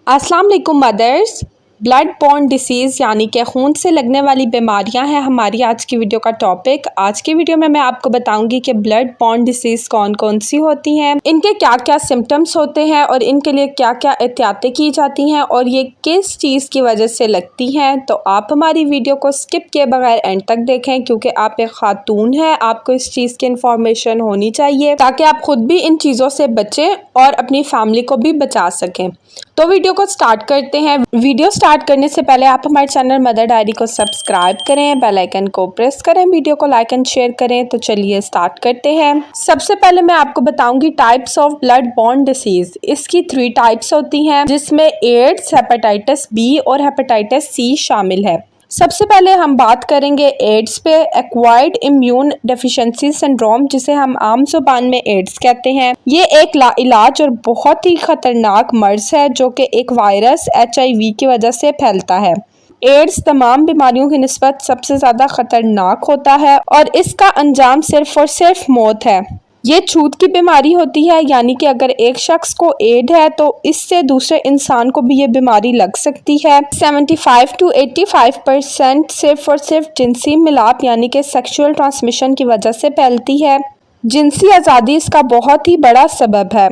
अस्सलाम वालेकुम mother's. Blood born disease यानी कि खून से लगने वाली बीमारियां हैं हमारी आज की वीडियो का टॉपिक। आज की वीडियो में मैं आपको बताऊंगी कि ब्लड बॉर्न डिसीज़ कौन कौन सी होती हैं, इनके क्या क्या सिम्टम्स होते हैं और इनके लिए क्या क्या एहतियातें की जाती हैं और ये किस चीज़ की वजह से लगती हैं। तो आप हमारी वीडियो को स्किप किए बगैर एंड तक देखें, क्योंकि आप एक खातून हैं, आपको इस चीज़ की इन्फॉर्मेशन होनी चाहिए ताकि आप खुद भी इन चीज़ों से बचें और अपनी फैमिली को भी बचा सकें। तो वीडियो को स्टार्ट करते हैं। वीडियो स्टार्ट करने से पहले आप हमारे चैनल मदर डायरी को सब्सक्राइब करें, बेल आइकन को प्रेस करें, वीडियो को लाइक एंड शेयर करें। तो चलिए स्टार्ट करते हैं। सबसे पहले मैं आपको बताऊंगी types of blood born disease. इसकी 3 टाइप्स होती हैं, जिसमें एड्स, हेपेटाइटिस बी और हेपेटाइटिस सी शामिल है। सबसे पहले हम बात करेंगे एड्स पे। एक्वायर्ड इम्यून डेफिशिएंसी सिंड्रोम, जिसे हम आम जुबान में एड्स कहते हैं, ये एक लाइलाज और बहुत ही खतरनाक मर्ज है जो कि एक वायरस HIV की वजह से फैलता है। एड्स तमाम बीमारियों की निस्बत सबसे ज़्यादा खतरनाक होता है और इसका अंजाम सिर्फ और सिर्फ मौत है। ये छूत की बीमारी होती है, यानी कि अगर एक शख्स को एड है तो इससे दूसरे इंसान को भी ये बीमारी लग सकती है। 75 to 85% सिर्फ और सिर्फ जिनसी मिलाप यानी कि सेक्सुअल ट्रांसमिशन की वजह से फैलती है। जिनसी आज़ादी इसका बहुत ही बड़ा सबब है।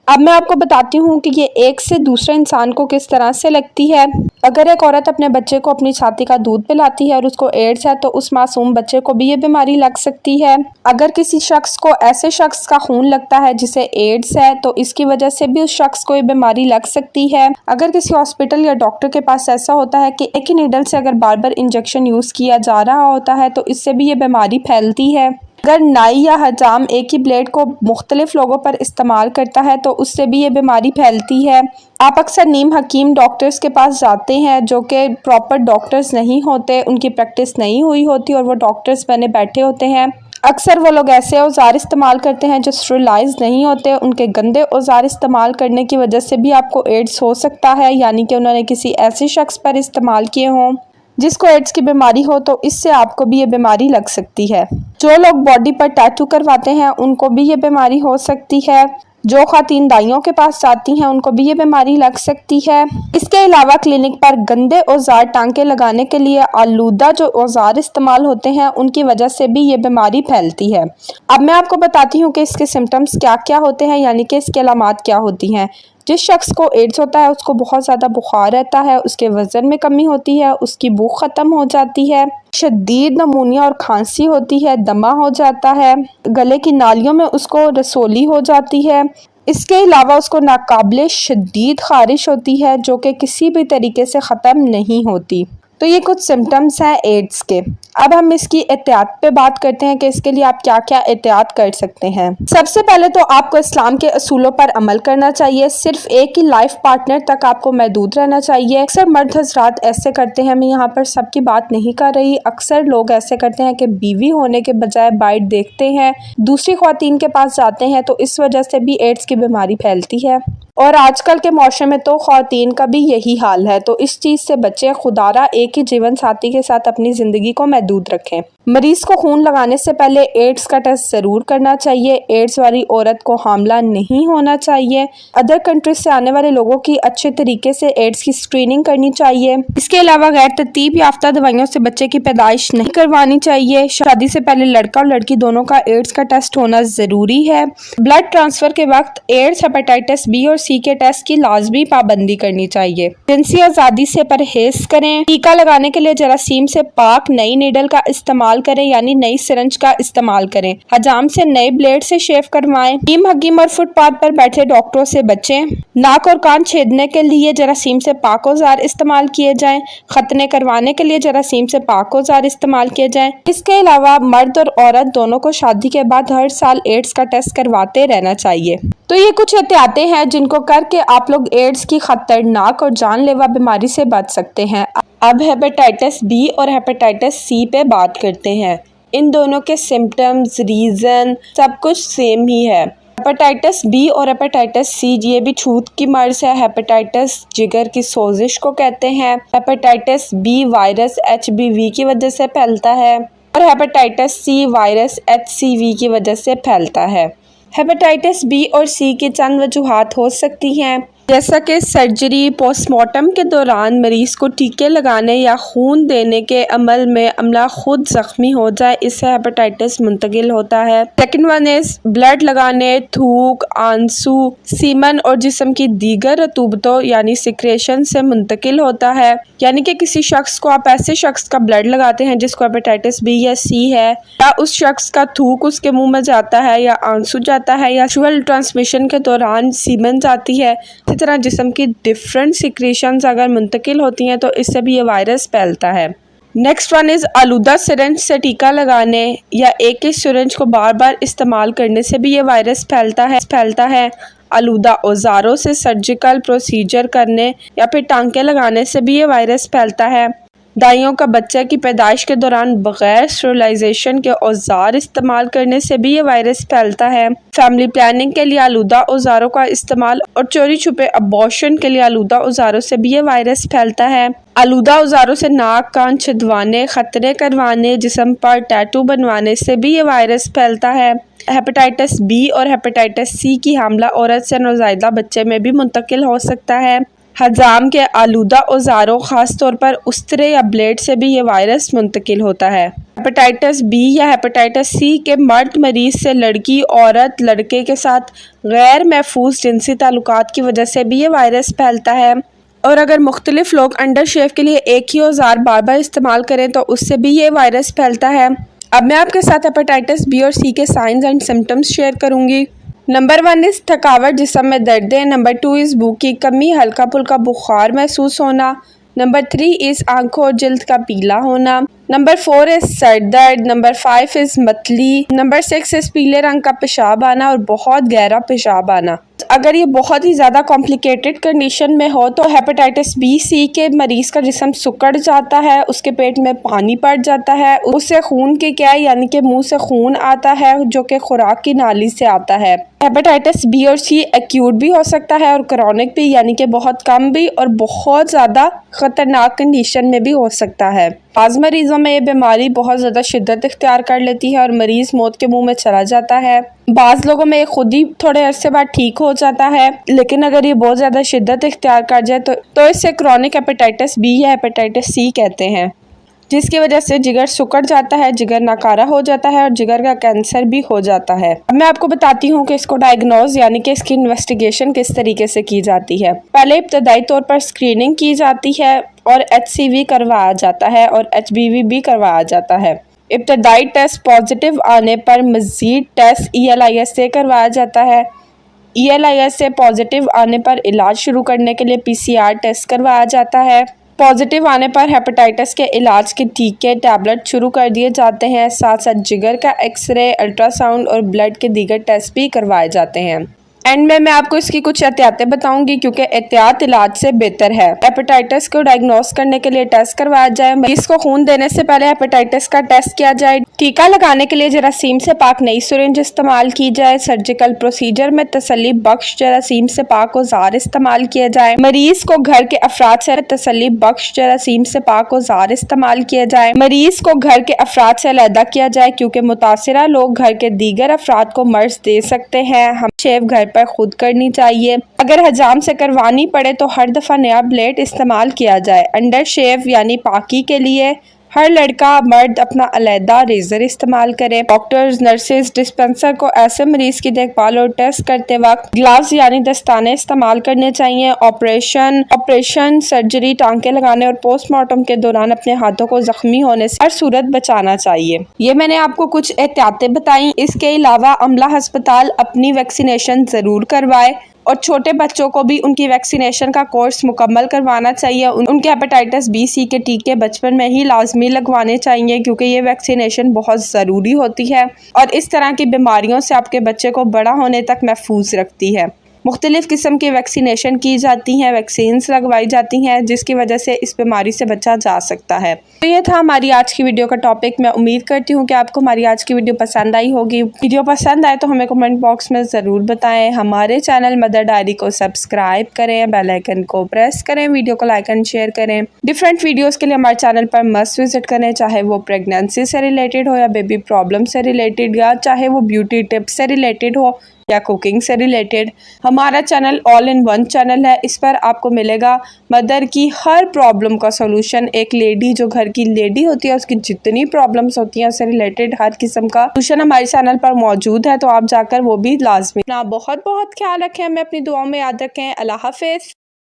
अब मैं आपको बताती हूँ कि ये एक से दूसरे इंसान को किस तरह से लगती है। अगर एक औरत अपने बच्चे को अपनी छाती का दूध पिलाती है और उसको एड्स है तो उस मासूम बच्चे को भी ये बीमारी लग सकती है। अगर किसी शख्स को ऐसे शख्स का खून लगता है जिसे एड्स है तो इसकी वजह से भी उस शख्स को ये बीमारी लग सकती है। अगर किसी हॉस्पिटल या डॉक्टर के पास ऐसा होता है कि एक ही नीडल से अगर बार बार इंजेक्शन यूज़ किया जा रहा होता है तो इससे भी ये बीमारी फैलती है। अगर नाई या हजाम एक ही ब्लेड को मुख्तलिफ लोगों पर इस्तेमाल करता है तो उससे भी ये बीमारी फैलती है। आप अक्सर नीम हकीम डॉक्टर्स के पास जाते हैं जो कि प्रॉपर डॉक्टर्स नहीं होते, उनकी प्रैक्टिस नहीं हुई होती और वो डॉक्टर्स बने बैठे होते हैं। अक्सर वो लोग ऐसे औजार इस्तेमाल करते हैं जो स्टेरिलाइज नहीं होते। उनके गंदे औजार इस्तेमाल करने की वजह से भी आपको एड्स हो सकता है, यानी कि उन्होंने किसी ऐसे शख्स पर इस्तेमाल किए हों जिसको एड्स की बीमारी हो, तो इससे आपको भी ये बीमारी लग सकती है। जो लोग बॉडी पर टैटू करवाते हैं उनको भी ये बीमारी हो सकती है। जो ख़वातीन दाइयों के पास जाती हैं उनको भी ये बीमारी लग सकती है। इसके अलावा क्लिनिक पर गंदे औजार टांके लगाने के लिए आलूदा जो औजार इस्तेमाल होते हैं उनकी वजह से भी ये बीमारी फैलती है। अब मैं आपको बताती हूँ कि इसके सिम्टम्स क्या क्या होते हैं, यानी कि इसके अलामात क्या होती हैं। जिस शख्स को एड्स होता है उसको बहुत ज़्यादा बुखार रहता है, उसके वज़न में कमी होती है, उसकी भूख ख़त्म हो जाती है, शदीद नमूनिया और खांसी होती है, दमा हो जाता है, गले की नालियों में उसको रसोली हो जाती है। इसके अलावा उसको नाकाबिले शदीद ख़ारिश होती है जो कि किसी भी तरीके से ख़त्म नहीं होती। तो ये कुछ सिम्टम्स हैं एड्स के। अब हम इसकी एहतियात पे बात करते हैं कि इसके लिए आप क्या क्या एहतियात कर सकते हैं। सबसे पहले तो आपको इस्लाम के असूलों पर अमल करना चाहिए। सिर्फ एक ही लाइफ पार्टनर तक आपको महदूद रहना चाहिए। अक्सर मर्द हजरात ऐसे करते हैं, मैं यहाँ पर सबकी बात नहीं कर रही, अक्सर लोग ऐसे करते हैं कि बीवी होने के बजाय बाइट देखते हैं, दूसरी ख्वातीन के पास जाते हैं, तो इस वजह से भी एड्स की बीमारी फैलती है। और आजकल के मौसम में तो ख्वातीन का भी यही हाल है। तो इस चीज़ से बच्चे खुदारा एक ही जीवन साथी के साथ अपनी ज़िंदगी को महदूद रखें। मरीज को खून लगाने से पहले एड्स का टेस्ट ज़रूर करना चाहिए। एड्स वाली औरत को हामला नहीं होना चाहिए। अदर कंट्रीज से आने वाले लोगों की अच्छे तरीके से एड्स की स्क्रीनिंग करनी चाहिए। इसके अलावा गैर तरतीब याफ्ता दवाइयों से बच्चे की पैदाइश नहीं करवानी चाहिए। शादी से पहले लड़का और लड़की दोनों का एड्स का टेस्ट होना ज़रूरी है। ब्लड ट्रांसफ़र के वक्त एड्स, हेपेटाइटिस बी और सी के टेस्ट की लाजमी पाबंदी करनी चाहिए। जिनसी आज़ादी से परहेज करें। टीका लगाने के लिए जरासीम से पाक नई नीडल का इस्तेमाल करें, यानी नई सिरंज का इस्तेमाल करें। हजाम से नए ब्लेड से शेव करवाएं। नीम हकीम और फुटपाथ पर बैठे डॉक्टरों से बचें। नाक और कान छेदने के लिए जरासीम से पाक औजार इस्तेमाल किए जाएं। खतने करवाने के लिए जरासीम से पाक औजार इस्तेमाल किए जाएं। इसके अलावा मर्द और औरत दोनों को शादी के बाद हर साल एड्स का टेस्ट करवाते रहना चाहिए। तो ये कुछ एहतियातें हैं जिनको करके आप लोग एड्स की खतरनाक और जानलेवा बीमारी से बच सकते हैं। अब हेपेटाइटिस बी और हेपेटाइटिस सी पे बात करते हैं। इन दोनों के सिम्टम्स, रीज़न सब कुछ सेम ही है। हेपेटाइटिस बी और हेपेटाइटिस सी ये भी छूत की मर्ज है। हेपेटाइटिस जिगर की सोजिश को कहते हैं। हेपेटाइटिस बी वायरस HBV की वजह से फैलता है और हेपेटाइटिस सी वायरस HCV की वजह से फैलता है। हेपेटाइटिस बी और सी की चंद वजूहात हो सकती हैं। जैसा कि सर्जरी पोस्टमार्टम के दौरान मरीज़ को टीके लगाने या खून देने के अमल में अमला खुद ज़ख्मी हो जाए, इससे हेपेटाइटिस मुंतकिल होता है। सेकंड वन इज़ ब्लड लगाने, थूक, आंसू, सीमन और जिस्म की दीगर रतूबतों यानी सिक्रेशन से मुंतकिल होता है। यानी कि किसी शख्स को आप ऐसे शख्स का ब्लड लगाते हैं जिसको हेपेटाइटिस बी या सी है, या उस शख्स का थूक उसके मुंह में जाता है, या आंसू जाता है, या सेक्सुअल ट्रांसमिशन के दौरान सीमन जाती है। इसी तरह जिस्म की डिफरेंट सिक्रेशंस अगर मुंतकिल होती हैं तो इससे भी ये वायरस फैलता है। नेक्स्ट वन इज़ आलूदा सिरिंज से टीका लगाने या एक ही सिरिंज को बार बार इस्तेमाल करने से भी ये वायरस फैलता है। आलूदा औजारों से सर्जिकल प्रोसीजर करने या फिर टांके लगाने से भी ये वायरस फैलता है। दाइयों का बच्चे की पैदाइश के दौरान बगैर स्टेरिलाइजेशन के औजार इस्तेमाल करने से भी ये वायरस फैलता है। फैमिली प्लानिंग के लिए आलूदा औजारों का इस्तेमाल और चोरी छुपे अबॉर्शन के लिए आलूदा औजारों से भी ये वायरस फैलता है। आलूदा औजारों से नाक कान छिदवाने, खतरे करवाने, जिस्म पर टैटू बनवाने से भी ये वायरस फैलता है। हेपेटाइटिस बी और हेपेटाइटिस सी की हामला औरत से नौज़ायदा बच्चे में भी मुंतकिल हो सकता है। हजाम के आलूदा औजारों ख़ास तौर पर उस्तरे या ब्लेड से भी ये वायरस मुंतकिल होता है। हेपेटाइटिस बी या हेपेटाइटिस सी के मर्द मरीज़ से लड़की औरत लड़के के साथ गैर महफूज जिनसी ताल्लुकात की वजह से भी ये वायरस फैलता है। और अगर मुख्तलिफ लोग अंडर शेव के लिए एक ही औजार बार बार इस्तेमाल करें तो उससे भी ये वायरस फैलता है। अब मैं आपके साथ हेपेटाइटिस बी और सी के साइंस एंड सिम्टम्स शेयर करूंगी। नंबर 1 इज़ थकावट, जिस्म में दर्दें। नंबर 2 इज़ भूख की कमी, हल्का फुल्का बुखार महसूस होना। नंबर 3 इज़ आंखों और जिल्द का पीला होना। नंबर 4 इज़ सर दर्द। नंबर 5 इज़ मतली। नंबर 6 इज़ पीले रंग का पेशाब आना और बहुत गहरा पेशाब आना। अगर ये बहुत ही ज़्यादा कॉम्प्लिकेटेड कंडीशन में हो तो हेपेटाइटिस बी सी के मरीज़ का जिस्म सिकुड़ जाता है, उसके पेट में पानी पड़ जाता है, उससे खून के क्या यानी कि मुंह से खून आता है जो कि खुराक की नाली से आता है। हेपेटाइटिस बी और सी एक्यूट भी हो सकता है और क्रॉनिक भी यानी कि बहुत कम भी और बहुत ज़्यादा ख़तरनाक कंडीशन में भी हो सकता है। बाज़ मरीज़ों में ये बीमारी बहुत ज़्यादा शिद्दत इख्तियार कर लेती है और मरीज़ मौत के मुंह में चला जाता है। बाज़ लोगों में ये खुद ही थोड़े अरसे बाद ठीक हो जाता है, लेकिन अगर ये बहुत ज़्यादा शिद्दत इख्तियार कर जाए तो इसे क्रॉनिक हेपेटाइटिस बी या हेपेटाइटिस सी कहते हैं, जिसकी वजह से जिगर सिकुड़ जाता है, जिगर नाकारा हो जाता है और जिगर का कैंसर भी हो जाता है। अब मैं आपको बताती हूँ कि इसको डायग्नोज यानी कि इसकी इन्वेस्टिगेशन किस तरीके से की जाती है। पहले इब्तदाई तौर पर स्क्रीनिंग की जाती है और HCV करवाया जाता है और HBV भी करवाया जाता है। इब्तदाई टेस्ट पॉजिटिव आने पर मज़ीद टेस्ट ELIS से करवाया जाता है। ELIS से पॉजिटिव आने पर इलाज शुरू करने के लिए PCR टेस्ट करवाया जाता है। पॉजिटिव आने पर हेपेटाइटिस के इलाज के टीके टैबलेट शुरू कर दिए जाते हैं। साथ साथ जिगर का एक्सरे, अल्ट्रासाउंड और ब्लड के दीगर टेस्ट भी करवाए जाते हैं। एंड में मैं आपको इसकी कुछ एहतियातें बताऊंगी क्योंकि एहतियात इलाज से बेहतर है। हेपेटाइटिस को डायग्नोस करने के लिए टेस्ट करवाया जाए। मरीज को खून देने से पहले हेपेटाइटिस का टेस्ट किया जाए। टीका लगाने के लिए जरासीम से पाक नई सिरिंज इस्तेमाल की जाए। सर्जिकल प्रोसीजर में तसल्ली बख्श जरासीम से पाक औजार इस्तेमाल किया जाए। मरीज को घर के अफराद से तसल्ली बख्श जरासीम से पाक औजार इस्तेमाल किया जाए। मरीज को घर के अफराद से अलहदा किया जाए क्योंकि मुतासिरा लोग घर के दीगर अफराद को मर्ज दे सकते हैं। हम शेव घर पर खुद करनी चाहिए। अगर हजाम से करवानी पड़े तो हर दफा नया ब्लेड इस्तेमाल किया जाए। अंडर शेव यानी पाकी के लिए हर लड़का मर्द अपना अलहदा रेजर इस्तेमाल करे। डॉक्टर्स, नर्सेज, डिस्पेंसर को ऐसे मरीज की देखभाल और टेस्ट करते वक्त ग्लव्स यानी दस्ताने इस्तेमाल करने चाहिए। ऑपरेशन, सर्जरी, टांके लगाने और पोस्टमार्टम के दौरान अपने हाथों को जख्मी होने से हर सूरत बचाना चाहिए। ये मैंने आपको कुछ एहतियातें बताई। इसके अलावा अमला अस्पताल अपनी वैक्सीनेशन जरूर करवाए और छोटे बच्चों को भी उनकी वैक्सीनेशन का कोर्स मुकम्मल करवाना चाहिए। उनके हेपेटाइटिस बी सी के टीके बचपन में ही लाजमी लगवाने चाहिए क्योंकि ये वैक्सीनेशन बहुत ज़रूरी होती है और इस तरह की बीमारियों से आपके बच्चे को बड़ा होने तक महफूज रखती है। मुख्तलिफ़ किस्म की वैक्सीनेशन की जाती हैं, वैक्सीन्स लगवाई जाती हैं जिसकी वजह से इस बीमारी से बचा जा सकता है। तो ये था हमारी आज की वीडियो का टॉपिक। मैं उम्मीद करती हूँ कि आपको हमारी आज की वीडियो पसंद आई होगी। वीडियो पसंद आए तो हमें कमेंट बॉक्स में ज़रूर बताएं। हमारे चैनल मदर डायरी को सब्सक्राइब करें, बेल आइकन को प्रेस करें, वीडियो को लाइक एंड शेयर करें। डिफरेंट वीडियोज़ के लिए हमारे चैनल पर मस्ट विजिट करें, चाहे वो प्रेगनेंसी से रिलेटेड हो या बेबी प्रॉब्लम से रिलेटेड या चाहे वो ब्यूटी टिप्स से रिलेटेड हो या कुकिंग से रिलेटेड। हमारा channel all in one channel है। इस पर आपको मिलेगा मदर की हर प्रॉब्लम का सॉल्यूशन। एक लेडी जो घर की लेडी होती है उसकी जितनी प्रॉब्लम्स होती हैं उससे रिलेटेड हर किस्म का सॉल्यूशन हमारे चैनल पर मौजूद है, तो आप जाकर वो भी लाजमी। अपना बहुत बहुत ख्याल रखें, हमें अपनी दुआओं में याद रखें। अल्लाह हाफिज़।